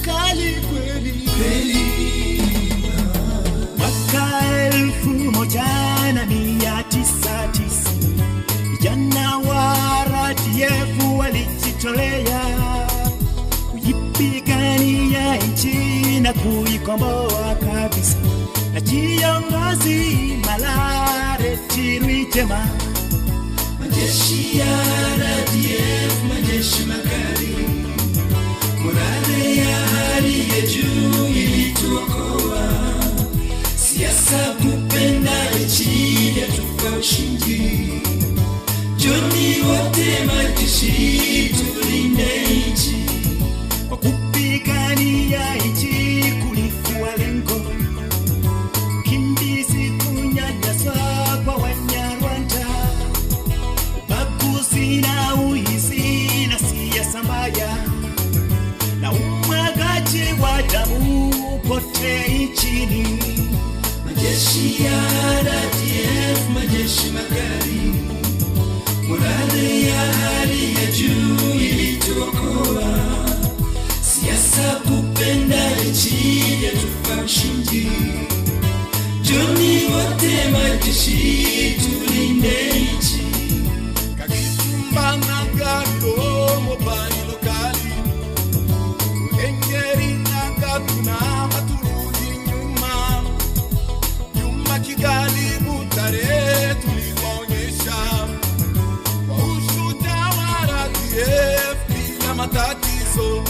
kali kweli kweli. Mwaka 1990 vijana wa RDF walijitolea kuipigania nchi na kuikomboa kabisa, na kiongozi Malareti Rwigema. Majeshi ya RDF, majeshi makali, morale ya hali ya juu ilituokoa. Siasa kupenda nchi yatupa ushindi. Joni wote majeshi tulinde nchi, kwa kupigania nchi kulikuwa lengo. Kimbizi kunyanyasa kwa Wanyarwanda, ubaguzi na uizi na siasa mbaya, na umwagaji wa damu pote nchini. Majeshi ya RDF, majeshi magari, morale ya hali ya juu ilituokoa. Siasa kupenda nchi yatupa ushindi. Joni wote majeshi tulinde nchi. Kakitumba na gado mobile lokali, engeri na gatuna haturudi nyuma. Nyuma Kigali Butare tuliwaonyesha kwa ushujaa wa RDF bila matatizo.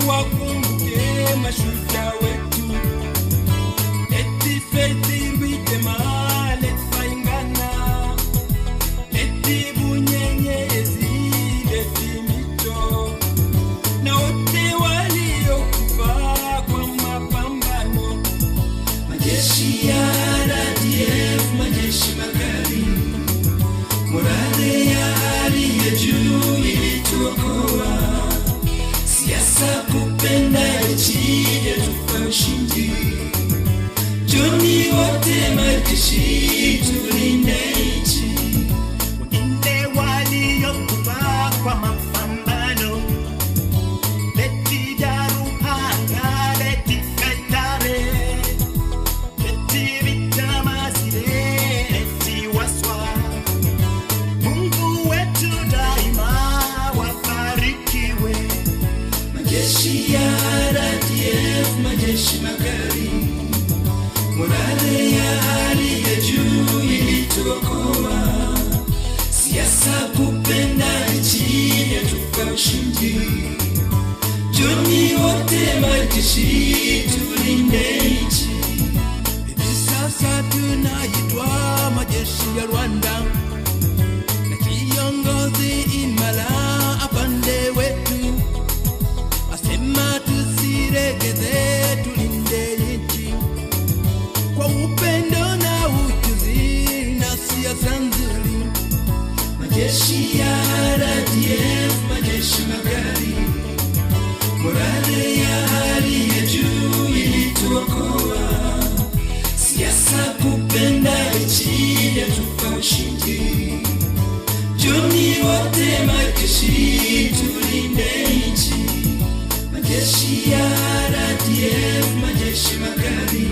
Wakumbuke mashujaa wetu, eti Feti Rwigema, leti Ingana, leti Bunyenyezi, leti Mito, na wote waliokufa kwa mapambano. Majeshi ya RDF, majeshi magari, morale ya hali ya juu ilituokoa. Siasa kupenda nchi yatupa ushindi. Joni wote majeshi tulinde nchi. Wengine waliokufa kwa mapambano, leti Daruhanga, leti Katare, leti Vitamazile, leti Waswa. Mungu wetu daima wabarikiwe. Majeshi ya RDF, majeshi magari, morale ya hali ya juu ilituokoa. Siasa kupenda nchi yatupa ushindi. Joni wote majeshi tulinde nchi. Hivi sasa tunaitwa majeshi ya Rwanda, na kiongozi Imala apande wetu asema tusiregeze, tulinde nchi kwa upendo na ujuzi na siasa nzuri. Majeshi ya RDF, majeshi magari, morale ya hali ya juu ilituokoa. Siasa kupenda nchi yatupa ushindi. Joni wote majeshi tulinde nchi. Majeshi ya RDF, majeshi magari,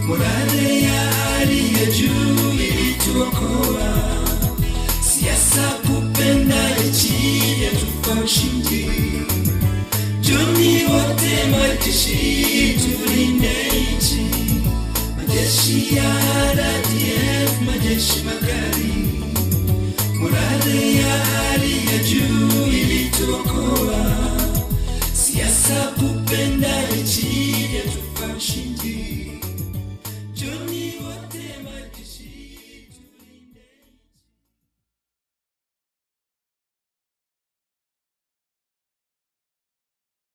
morale ya hali ya juu ilituokoa. Siasa kupenda nchi yatupa ushindi. Joni wote majeshi tulinde nchi. Majeshi ya RDF, majeshi magari, morale ya hali ya juu ilituokoa. Siasa kupenda nchi yatupa ushindi.